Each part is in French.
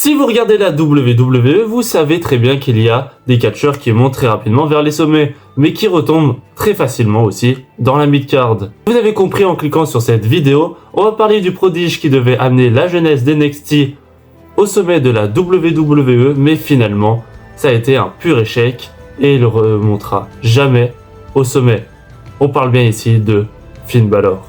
Si vous regardez la WWE, vous savez très bien qu'il y a des catcheurs qui montent très rapidement vers les sommets, mais qui retombent très facilement aussi dans la mid-card. Vous avez compris en cliquant sur cette vidéo, on va parler du prodige qui devait amener la jeunesse d'NXT au sommet de la WWE, mais finalement, ça a été un pur échec et il ne remontera jamais au sommet. On parle bien ici de Finn Balor.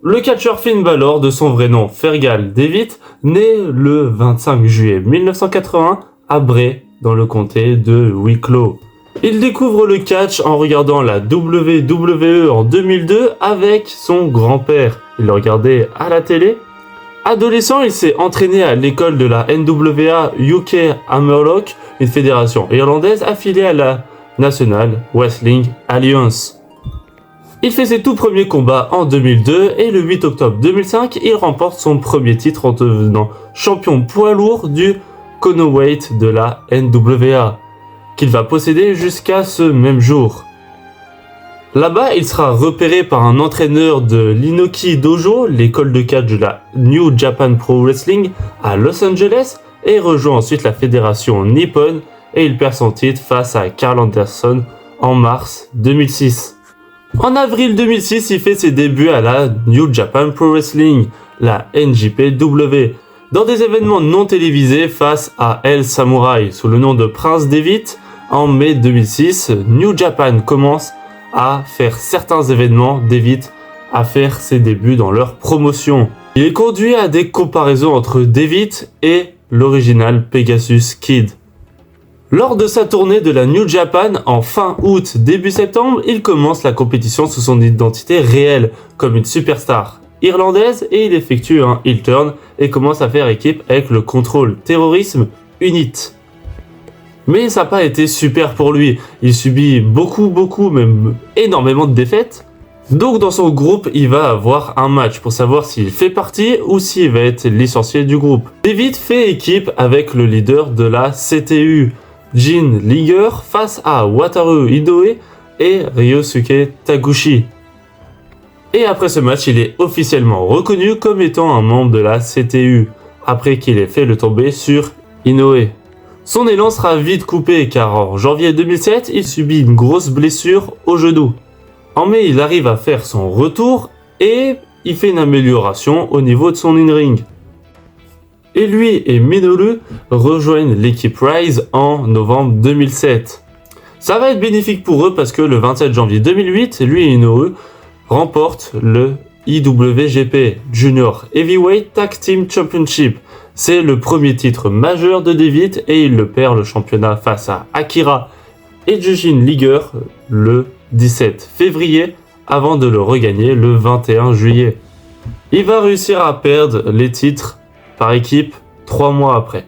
Le catcheur Finn Balor, de son vrai nom Fergal Devitt, naît le 25 juillet 1981 à Bray, dans le comté de Wicklow. Il découvre le catch en regardant la WWE en 2002 avec son grand-père. Il le regardait à la télé. Adolescent, il s'est entraîné à l'école de la NWA UK Hammerlock, une fédération irlandaise affiliée à la National Wrestling Alliance. Il fait ses tout premiers combats en 2002 et le 8 octobre 2005, il remporte son premier titre en devenant champion poids lourd du Conoweight de la NWA, qu'il va posséder jusqu'à ce même jour. Là-bas, il sera repéré par un entraîneur de l'Inoki Dojo, l'école de catch de la New Japan Pro Wrestling à Los Angeles, et rejoint ensuite la fédération Nippon et il perd son titre face à Karl Anderson en mars 2006. En avril 2006, il fait ses débuts à la New Japan Pro Wrestling, la NJPW, dans des événements non télévisés face à El Samurai sous le nom de Prince Devitt. En mai 2006, New Japan commence à faire certains événements, Devitt à faire ses débuts dans leur promotion. Il est conduit à des comparaisons entre Devitt et l'original Pegasus Kid. Lors de sa tournée de la New Japan en fin août, début septembre, il commence la compétition sous son identité réelle, comme une superstar irlandaise, et il effectue un heel turn et commence à faire équipe avec le Control Terrorism Unit. Mais ça n'a pas été super pour lui, il subit beaucoup, même énormément de défaites. Donc dans son groupe, il va avoir un match pour savoir s'il fait partie ou s'il va être licencié du groupe. Devitt fait équipe avec le leader de la CTU, Jin Liger, face à Wataru Inoue et Ryosuke Taguchi. Et après ce match, il est officiellement reconnu comme étant un membre de la CTU, après qu'il ait fait le tomber sur Inoue. Son élan sera vite coupé car en janvier 2007, il subit une grosse blessure au genou. En mai, il arrive à faire son retour et il fait une amélioration au niveau de son in-ring. Et lui et Minoru rejoignent l'équipe Rise en novembre 2007. Ça va être bénéfique pour eux parce que le 27 janvier 2008, lui et Minoru remportent le IWGP Junior Heavyweight Tag Team Championship. C'est le premier titre majeur de Devitt et il le perd le championnat face à Akira et Jushin Liger le 17 février avant de le regagner le 21 juillet. Il va réussir à perdre les titres par équipe 3 mois après.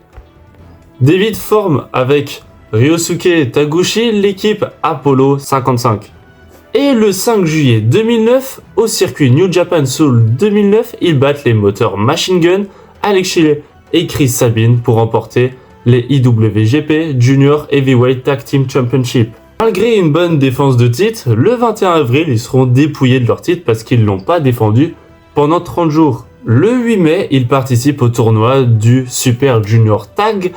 Devitt forme avec Ryosuke Taguchi l'équipe Apollo 55. Et le 5 juillet 2009, au circuit New Japan Soul 2009, ils battent les moteurs Machine Gun, Alex Shelley et Chris Sabin pour remporter les IWGP Junior Heavyweight Tag Team Championship. Malgré une bonne défense de titre, le 21 avril, ils seront dépouillés de leur titre parce qu'ils ne l'ont pas défendu pendant 30 jours. Le 8 mai, ils participent au tournoi du Super Junior Tag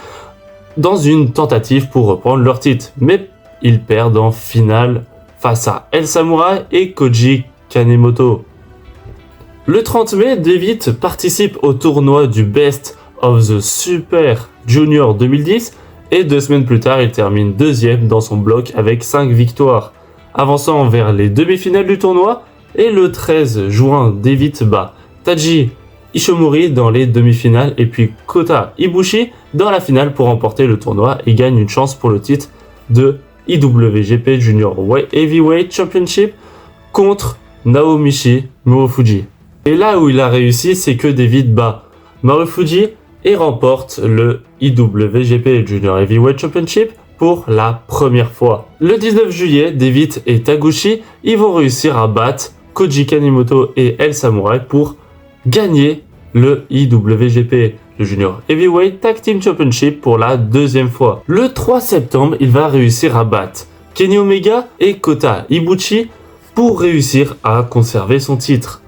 dans une tentative pour reprendre leur titre, mais ils perdent en finale face à El Samurai et Koji Kanemoto. Le 30 mai, Devitt participe au tournoi du Best of the Super Junior 2010 et 2 semaines plus tard, il termine deuxième dans son bloc avec 5 victoires, avançant vers les demi-finales du tournoi. Et le 13 juin, Devitt bat Taji Ishimori dans les demi-finales et puis Kota Ibushi dans la finale pour remporter le tournoi et gagne une chance pour le titre de IWGP Junior Heavyweight Championship contre Naomichi Marufuji. Et là où il a réussi, c'est que Devitt bat Marufuji et remporte le IWGP Junior Heavyweight Championship pour la première fois. Le 19 juillet, Devitt et Taguchi ils vont réussir à battre Koji Kanemoto et El Samurai pour gagner le IWGP, le Junior Heavyweight Tag Team Championship pour la deuxième fois. Le 3 septembre, il va réussir à battre Kenny Omega et Kota Ibushi pour réussir à conserver son titre.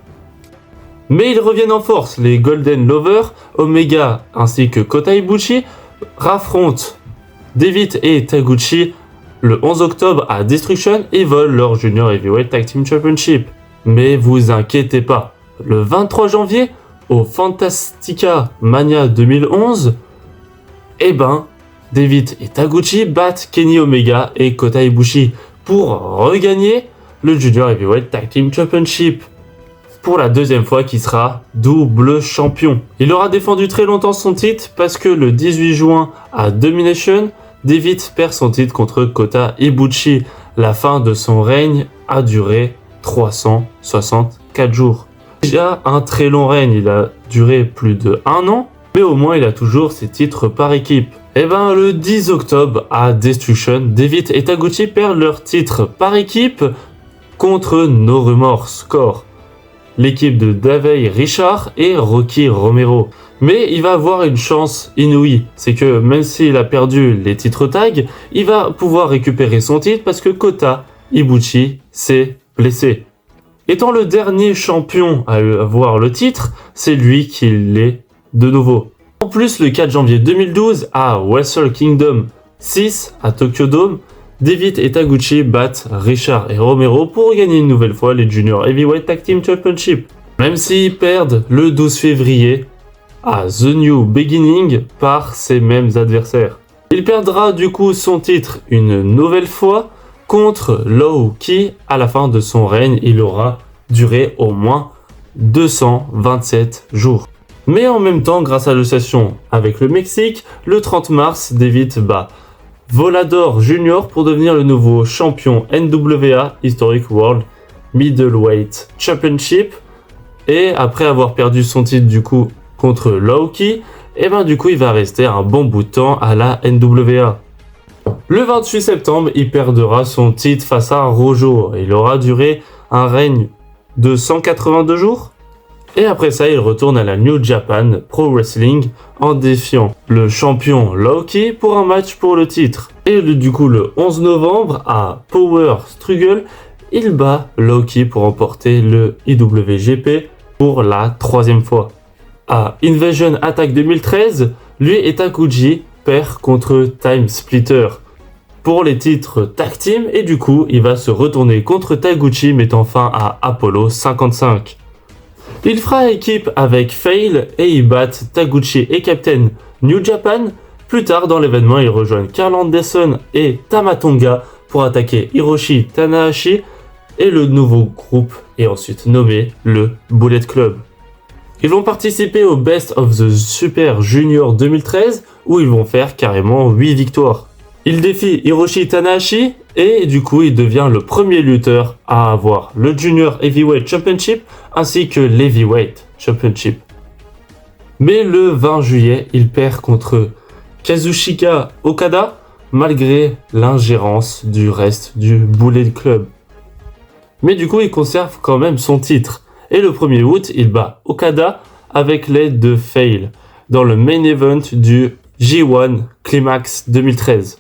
Mais ils reviennent en force, les Golden Lovers, Omega ainsi que Kota Ibushi raffrontent Devitt et Taguchi le 11 octobre à Destruction et volent leur Junior Heavyweight Tag Team Championship. Mais vous inquiétez pas, le 23 janvier, au Fantastica Mania 2011, Devitt et Taguchi battent Kenny Omega et Kota Ibushi pour regagner le Junior Heavyweight Tag Team Championship. Pour la deuxième fois qu'il sera double champion. Il aura défendu très longtemps son titre parce que le 18 juin à Domination, Devitt perd son titre contre Kota Ibushi. La fin de son règne a duré 364 jours. Déjà un très long règne, il a duré plus de 1 an, mais au moins il a toujours ses titres par équipe. Le 10 octobre à Destruction, Devitt et Taguchi perdent leurs titres par équipe contre No Remorse Corps, l'équipe de Davey Richard et Rocky Romero. Mais il va avoir une chance inouïe, c'est que même s'il a perdu les titres tag, il va pouvoir récupérer son titre parce que Kota Ibushi s'est blessé. Étant le dernier champion à avoir le titre, c'est lui qui l'est de nouveau. En plus, le 4 janvier 2012, à Wrestle Kingdom 6 à Tokyo Dome, Devitt et Taguchi battent Richard et Romero pour gagner une nouvelle fois les Junior Heavyweight Tag Team Championship. Même s'ils perdent le 12 février à The New Beginning par ces mêmes adversaires. Il perdra du coup son titre une nouvelle fois contre Low Ki à la fin de son règne. Il aura duré au moins 227 jours. Mais en même temps, grâce à l'association avec le Mexique, le 30 mars, Devitt bat Volador Junior pour devenir le nouveau champion NWA Historic World Middleweight Championship. Et après avoir perdu son titre du coup contre Low-Ki, il va rester un bon bout de temps à la NWA. Le 28 septembre, il perdra son titre face à Rojo. Il aura duré un règne de 182 jours. Et après ça, il retourne à la New Japan Pro Wrestling en défiant le champion Low-Ki pour un match pour le titre. Et du coup, le 11 novembre, à Power Struggle, il bat Low-Ki pour remporter le IWGP pour la 3e fois. À Invasion Attack 2013, lui et Taguchi perdent contre Time Splitter pour les titres Tag Team et du coup, il va se retourner contre Taguchi mettant fin à Apollo 55. Il fera équipe avec Fail et ils battent Taguchi et Captain New Japan. Plus tard dans l'événement, ils rejoignent Karl Anderson et Tamatonga pour attaquer Hiroshi Tanahashi et le nouveau groupe est ensuite nommé le Bullet Club. Ils vont participer au Best of the Super Junior 2013 où ils vont faire carrément 8 victoires. Il défie Hiroshi Tanahashi et du coup il devient le premier lutteur à avoir le Junior Heavyweight Championship ainsi que l'Heavyweight Championship. Mais le 20 juillet, il perd contre Kazuchika Okada malgré l'ingérence du reste du Bullet Club. Mais du coup il conserve quand même son titre. Et le 1er août, il bat Okada avec l'aide de Fail dans le main event du G1 Climax 2013.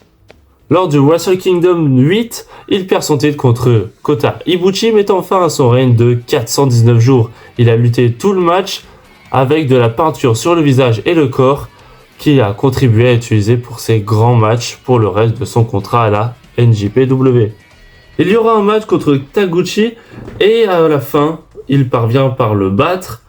Lors du Wrestle Kingdom 8, il perd son titre contre Kota Ibushi, mettant fin à son règne de 419 jours. Il a lutté tout le match avec de la peinture sur le visage et le corps qu'il a contribué à utiliser pour ses grands matchs pour le reste de son contrat à la NJPW. Il y aura un match contre Taguchi et à la fin, il parvient à le battre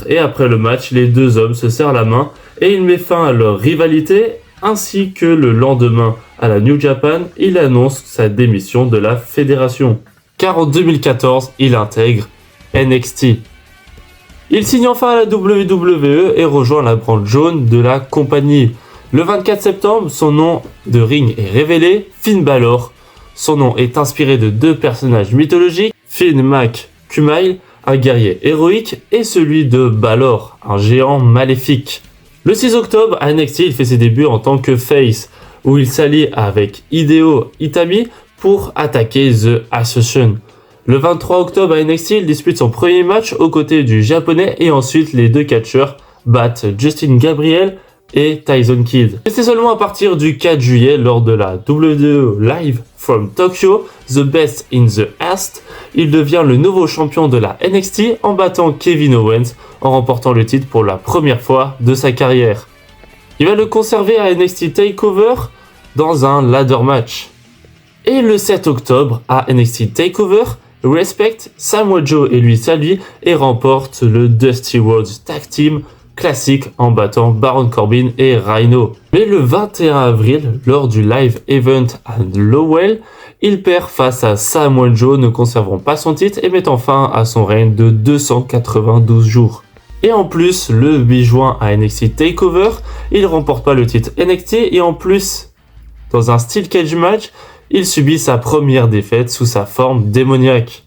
et après le match, les deux hommes se serrent la main et il met fin à leur rivalité ainsi que le lendemain à la New Japan, il annonce sa démission de la fédération. Car en 2014, il intègre NXT. Il signe enfin à la WWE et rejoint la branche jaune de la compagnie. Le 24 septembre, son nom de ring est révélé, Finn Balor. Son nom est inspiré de 2 personnages mythologiques, Finn McCumail, un guerrier héroïque, et celui de Balor, un géant maléfique. Le 6 octobre, à NXT, il fait ses débuts en tant que face, où il s'allie avec Hideo Itami pour attaquer The Ascension. Le 23 octobre, à NXT, il dispute son premier match aux côtés du japonais, et ensuite les 2 catcheurs battent Justin Gabriel et Tyson Kidd. Et c'est seulement à partir du 4 juillet, lors de la WWE Live from Tokyo, The Best in the East, il devient le nouveau champion de la NXT en battant Kevin Owens en remportant le titre pour la première fois de sa carrière. Il va le conserver à NXT TakeOver dans un ladder match. Et le 7 octobre, à NXT TakeOver, Respect, Samoa Joe et lui salue et remporte le Dusty Rhodes Tag Team classique en battant Baron Corbin et Rhino. Mais le 21 avril, lors du live event à Lowell, il perd face à Samoa Joe, ne conservant pas son titre et mettant fin à son règne de 292 jours. Et en plus, le 8 juin à NXT TakeOver, il remporte pas le titre NXT et en plus, dans un Steel Cage match, il subit sa première défaite sous sa forme démoniaque.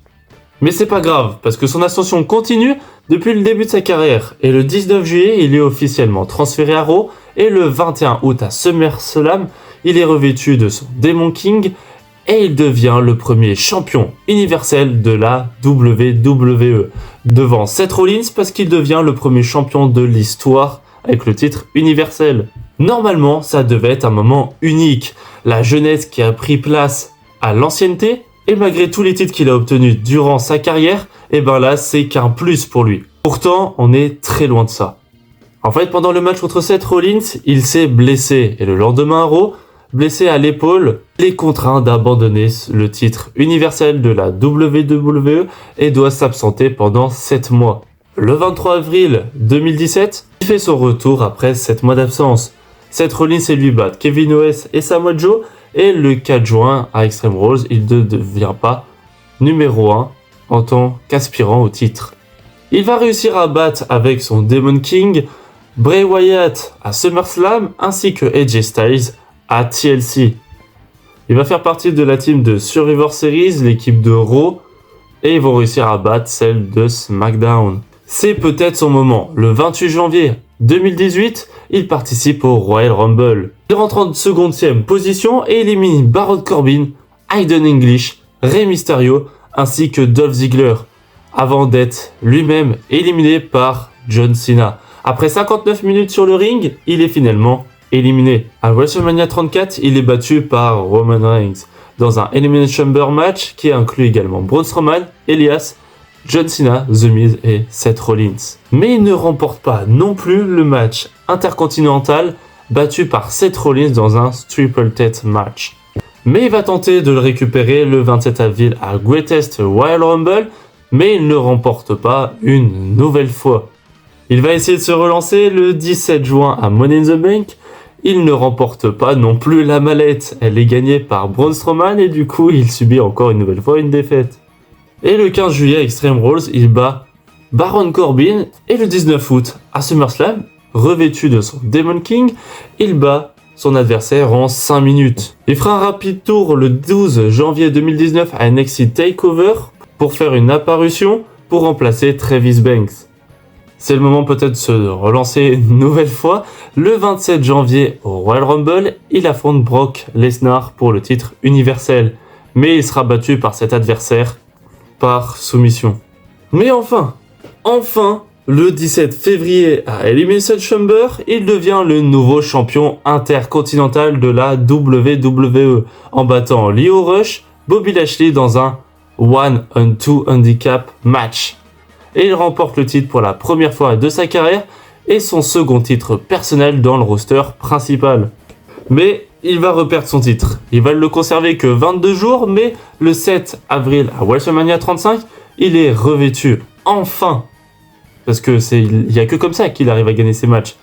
Mais c'est pas grave, parce que son ascension continue depuis le début de sa carrière. Et le 19 juillet, il est officiellement transféré à Raw. Et le 21 août à SummerSlam, il est revêtu de son Demon King. Et il devient le premier champion universel de la WWE. Devant Seth Rollins, parce qu'il devient le premier champion de l'histoire avec le titre universel. Normalement, ça devait être un moment unique. La jeunesse qui a pris place à l'ancienneté, et malgré tous les titres qu'il a obtenus durant sa carrière, et ben là, c'est qu'un plus pour lui. Pourtant, on est très loin de ça. En fait, pendant le match contre Seth Rollins, il s'est blessé, et le lendemain à Raw, blessé à l'épaule, il est contraint d'abandonner le titre universel de la WWE et doit s'absenter pendant 7 mois. Le 23 avril 2017, il fait son retour après 7 mois d'absence. Seth Rollins et lui battent Kevin Owens et Samoa Joe, et le 4 juin à Extreme Rules, il ne devient pas numéro 1 en tant qu'aspirant au titre. Il va réussir à battre avec son Demon King Bray Wyatt à SummerSlam ainsi que AJ Styles à TLC. Il va faire partie de la team de Survivor Series, l'équipe de Raw, et ils vont réussir à battre celle de SmackDown. C'est peut-être son moment. Le 28 janvier 2018, il participe au Royal Rumble. Il rentre en seconde position et élimine Baron Corbin, Aiden English, Rey Mysterio ainsi que Dolph Ziggler, avant d'être lui-même éliminé par John Cena. Après 59 minutes sur le ring, il est finalement éliminé. À WrestleMania 34, il est battu par Roman Reigns dans un Elimination Chamber match qui inclut également Braun Strowman, Elias, John Cena, The Miz et Seth Rollins. Mais il ne remporte pas non plus le match intercontinental battu par Seth Rollins dans un Triple Threat match. Mais il va tenter de le récupérer le 27 avril à Greatest Royal Rumble, mais il ne remporte pas une nouvelle fois. Il va essayer de se relancer le 17 juin à Money in the Bank. Il ne remporte pas non plus la mallette. Elle est gagnée par Braun Strowman et du coup, il subit encore une nouvelle fois une défaite. Et le 15 juillet à Extreme Rules, il bat Baron Corbin. Et le 19 août à SummerSlam, revêtu de son Demon King, il bat son adversaire en 5 minutes. Il fera un rapide tour le 12 janvier 2019 à NXT TakeOver pour faire une apparition pour remplacer Travis Banks. C'est le moment peut-être de se relancer une nouvelle fois. Le 27 janvier au Royal Rumble, il affronte Brock Lesnar pour le titre universel. Mais il sera battu par cet adversaire par soumission. Mais enfin, le 17 février à Elimination Chamber, il devient le nouveau champion intercontinental de la WWE en battant Lio Rush, Bobby Lashley dans un 1-on-2 handicap match. Et il remporte le titre pour la première fois de sa carrière et son second titre personnel dans le roster principal. Mais il va reperdre son titre. Il va le conserver que 22 jours, mais le 7 avril à WrestleMania 35, il est revêtu enfin, parce que il y a que comme ça qu'il arrive à gagner ses matchs,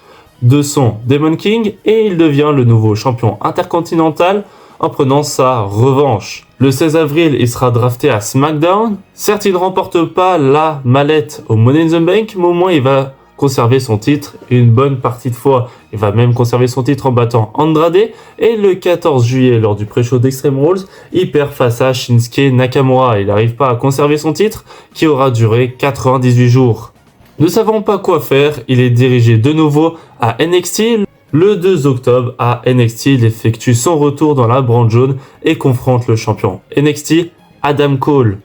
de son Demon King et il devient le nouveau champion intercontinental en prenant sa revanche. Le 16 avril, il sera drafté à SmackDown. Certes, il ne remporte pas la mallette au Money in the Bank, mais au moins il va conserver son titre une bonne partie de fois. Il va même conserver son titre en battant Andrade. Et le 14 juillet, lors du pré-show d'Extreme Rules, il perd face à Shinsuke Nakamura. Il n'arrive pas à conserver son titre, qui aura duré 98 jours. Ne savant pas quoi faire, il est dirigé de nouveau à NXT. Le 2 octobre, à NXT, il effectue son retour dans la brand jaune et confronte le champion NXT, Adam Cole.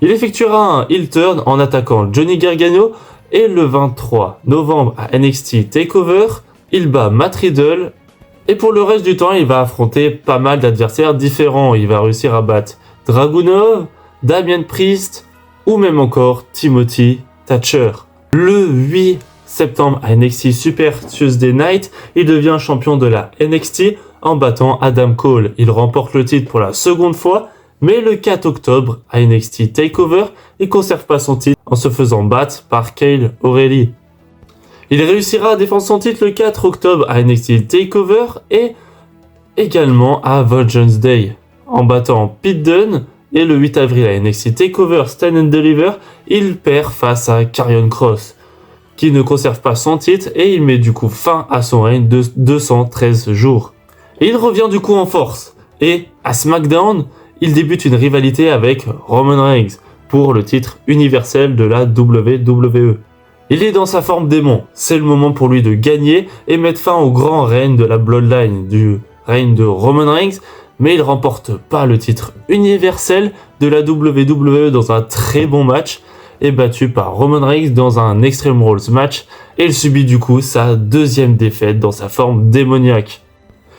Il effectuera un heel turn en attaquant Johnny Gargano et le 23 novembre à NXT TakeOver, il bat Matt Riddle. Et pour le reste du temps, il va affronter pas mal d'adversaires différents. Il va réussir à battre Dragunov, Damien Priest ou même encore Timothy Thatcher. Le 8 septembre à NXT Super Tuesday Night, il devient champion de la NXT en battant Adam Cole. Il remporte le titre pour la seconde fois, mais le 4 octobre à NXT TakeOver, il conserve pas son titre en se faisant battre par Kyle O'Reilly. Il réussira à défendre son titre le 4 octobre à NXT TakeOver et également à Vengeance Day en battant Pete Dunne. Et le 8 avril à NXT TakeOver Stand and Deliver, il perd face à Karrion Kross, qui ne conserve pas son titre et il met du coup fin à son règne de 213 jours. Et il revient du coup en force. Et à SmackDown, il débute une rivalité avec Roman Reigns pour le titre universel de la WWE. Il est dans sa forme démon, c'est le moment pour lui de gagner et mettre fin au grand règne de la Bloodline, du règne de Roman Reigns, mais il remporte pas le titre universel de la WWE dans un très bon match, est battu par Roman Reigns dans un Extreme Rules match, et il subit du coup sa deuxième défaite dans sa forme démoniaque.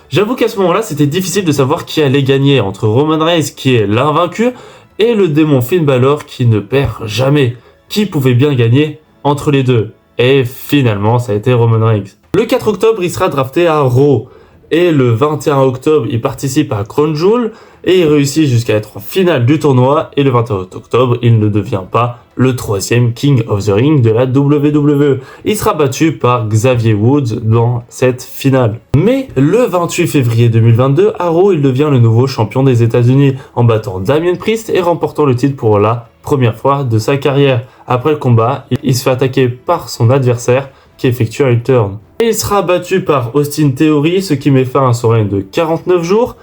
J'avoue qu'à ce moment-là, c'était difficile de savoir qui allait gagner entre Roman Reigns qui est l'invaincu et le démon Finn Balor qui ne perd jamais. Qui pouvait bien gagner entre les deux? Et finalement, ça a été Roman Reigns. Le 4 octobre, il sera drafté à Raw. Et le 21 octobre, il participe à Crown Jewel et il réussit jusqu'à être en finale du tournoi. Et le 21 octobre, il ne devient pas le troisième King of the Ring de la WWE. Il sera battu par Xavier Woods dans cette finale. Mais le 28 février 2022, à Raw, il devient le nouveau champion des États-Unis en battant Damien Priest et remportant le titre pour la première fois de sa carrière. Après le combat, il se fait attaquer par son adversaire qui effectue un U-turn. Et il sera battu par Austin Theory, ce qui met fin à son règne de 49 jours.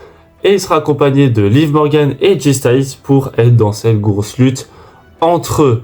Et il sera accompagné de Liv Morgan et Jay Styles pour être dans cette grosse lutte entre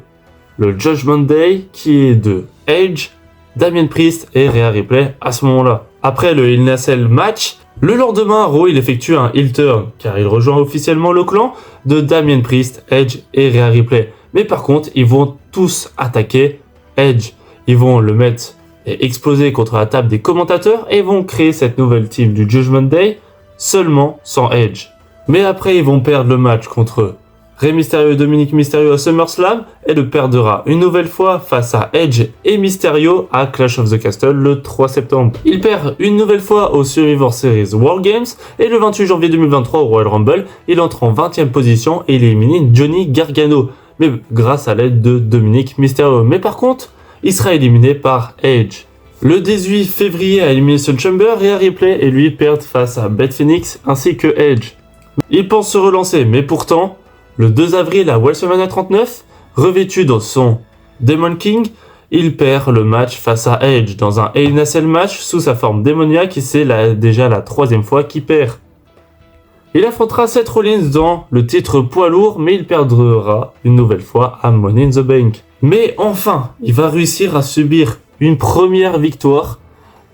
le Judgment Day, qui est de Edge, Damien Priest et Rhea Ripley à ce moment-là. Après le Hell in a Cell match, le lendemain, Raw, il effectue un heel turn, car il rejoint officiellement le clan de Damien Priest, Edge et Rhea Ripley. Mais par contre, ils vont tous attaquer Edge. Ils vont le mettre et exploser contre la table des commentateurs et vont créer cette nouvelle team du Judgment Day seulement sans Edge. Mais après, ils vont perdre le match contre Rey Mysterio et Dominic Mysterio à SummerSlam et le perdra une nouvelle fois face à Edge et Mysterio à Clash of the Castle le 3 septembre. Il perd une nouvelle fois au Survivor Series War Games et le 28 janvier 2023 au Royal Rumble, il entre en 20e position et il élimine Johnny Gargano, mais grâce à l'aide de Dominic Mysterio. Mais par contre, il sera éliminé par Edge. Le 18 février à Elimination Chamber, Rhea Ripley et lui perdent face à Beth Phoenix ainsi que Edge. Il pense se relancer, mais pourtant, le 2 avril à WrestleMania 39, revêtu dans son Demon King, il perd le match face à Edge dans un Hell in a Cell match sous sa forme démoniaque et c'est déjà la troisième fois qu'il perd. Il affrontera Seth Rollins dans le titre poids lourd, mais il perdra une nouvelle fois à Money in the Bank. Mais enfin, il va réussir à subir une première victoire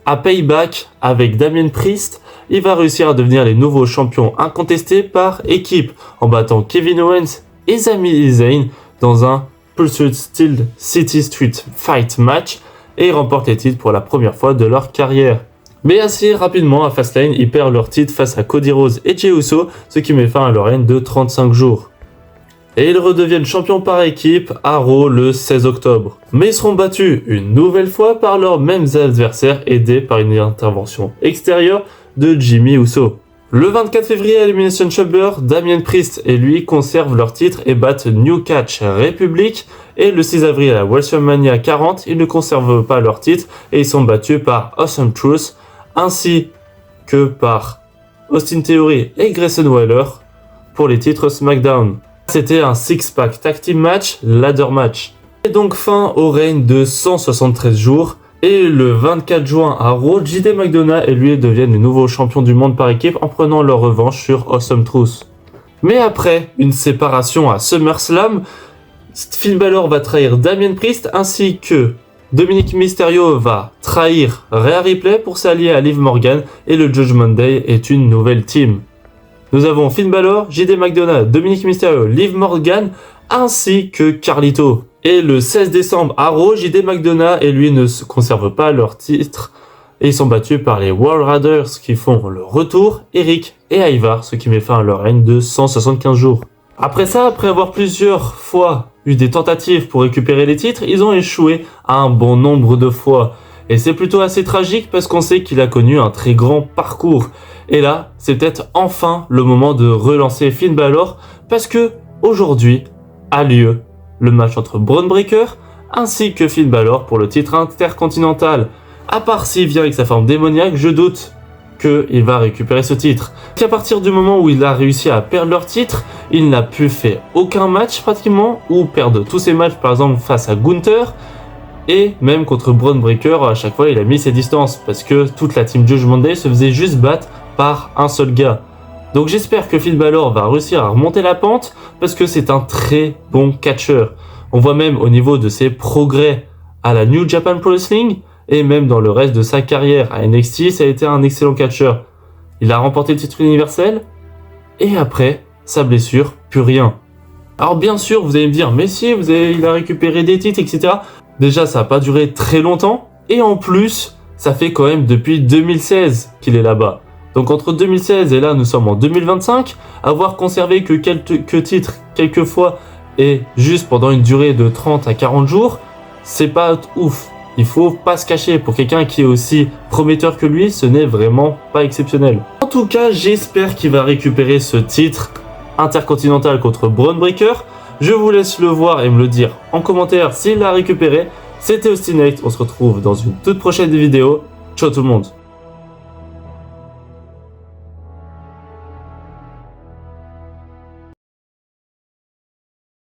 à Payback avec Damien Priest. Il va réussir à devenir les nouveaux champions incontestés par équipe en battant Kevin Owens et Sami Zayn dans un Pursuit Steel City Street Fight match et ils remportent les titres pour la première fois de leur carrière. Mais assez rapidement à Fastlane, ils perdent leur titre face à Cody Rhodes et Jey Uso, ce qui met fin à leur règne de 35 jours. Et ils redeviennent champions par équipe à Raw le 16 octobre. Mais ils seront battus une nouvelle fois par leurs mêmes adversaires aidés par une intervention extérieure de Jimmy Uso. Le 24 février à Elimination Chamber, Damien Priest et lui conservent leur titre et battent New Catch Republic. Et le 6 avril à WrestleMania 40, ils ne conservent pas leur titre et ils sont battus par Awesome Truth ainsi que par Austin Theory et Grayson Waller pour les titres SmackDown. C'était un six-pack tag team match, ladder match. Et donc fin au règne de 173 jours. Et le 24 juin à Raw, JD McDonagh et lui deviennent les nouveaux champions du monde par équipe en prenant leur revanche sur Awesome Truth. Mais après une séparation à SummerSlam, Finn Balor va trahir Damien Priest ainsi que Dominic Mysterio va trahir Rhea Ripley pour s'allier à Liv Morgan et le Judgment Day est une nouvelle team. Nous avons Finn Balor, JD McDonagh, Dominic Mysterio, Liv Morgan ainsi que Carlito. Et le 16 décembre à Raw, JD McDonagh et lui ne conservent pas leur titre Et ils sont battus par les War Raiders qui font le retour, Eric et Ivar, ce qui met fin à leur règne de 175 jours. Après ça, après avoir plusieurs fois eu des tentatives pour récupérer les titres, ils ont échoué un bon nombre de fois. Et c'est plutôt assez tragique parce qu'on sait qu'il a connu un très grand parcours. Et là, c'est peut-être enfin le moment de relancer Finn Balor parce que aujourd'hui a lieu le match entre Bron Breakker ainsi que Finn Balor pour le titre intercontinental. À part s'il vient avec sa forme démoniaque, je doute qu'il va récupérer ce titre. Qu'à partir du moment où il a réussi à perdre leur titre, il n'a plus fait aucun match pratiquement, ou perdre tous ses matchs par exemple face à Gunther, et même contre Bron Breakker, à chaque fois il a mis ses distances, parce que toute la team Judgment Day se faisait juste battre par un seul gars. Donc j'espère que Finn Balor va réussir à remonter la pente, parce que c'est un très bon catcheur. On voit même au niveau de ses progrès à la New Japan Pro Wrestling, et même dans le reste de sa carrière à NXT, ça a été un excellent catcheur. Il a remporté le titre universel, et après, sa blessure, plus rien. Alors bien sûr, vous allez me dire, mais si, il a récupéré des titres, etc. Déjà, ça n'a pas duré très longtemps, et en plus, ça fait quand même depuis 2016 qu'il est là-bas. Donc entre 2016 et là, nous sommes en 2025, avoir conservé que quelques titres, quelquefois, et juste pendant une durée de 30 à 40 jours, c'est pas ouf. Il faut pas se cacher, pour quelqu'un qui est aussi prometteur que lui, ce n'est vraiment pas exceptionnel. En tout cas, j'espère qu'il va récupérer ce titre intercontinental contre Bron Breakker. Je vous laisse le voir et me le dire en commentaire s'il l'a récupéré. C'était Austin Act, on se retrouve dans une toute prochaine vidéo. Ciao tout le monde.